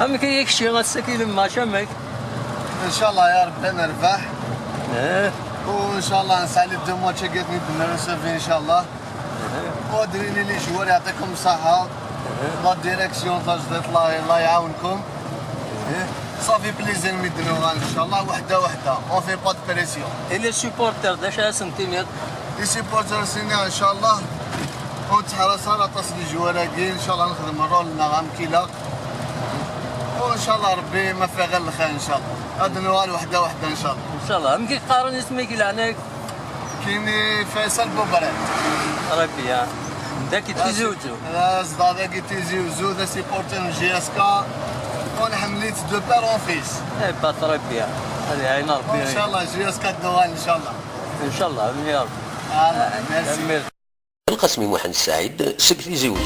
هم كي يكشي غسكي لما شمك. ان شاء الله يا رب نربح. ايه. وان شاء الله نسالي دو ماتش قاتني بنرسفي ان شاء الله. ودريني لي جوار يعطيكم الصحة. لا ديريكسيون تاع الله يعاونكم. صافي بليزير ميدنو ان شاء الله وحده وحده اون في با دو بريسيون. اي لي سوبورتر داش سنتيمتر. لي سيبورتر سينا ان شاء الله ونتحرص على تصلي جواراكي ان شاء الله نخدم الرول نغام كيلا وان شاء الله ربي ما فيه غير الخير ان شاء الله. هاد نوال وحده وحده ان شاء الله. ان شاء الله يمكن قارن اسمك لعناك. كاين فيصل بوبرات. ربي يا داك تيزوزو. لا صدادا كي تيزوزو ذا سيبورتر جي اس كا ونحمليت دو بير اون فيس. اي بات ربي يا هذه عين ربي. ان شاء الله جي اس كا دوغان ان شاء الله. ان شاء الله يا رب. ميرسي. القسمي محمد السعيد سكتي زوج.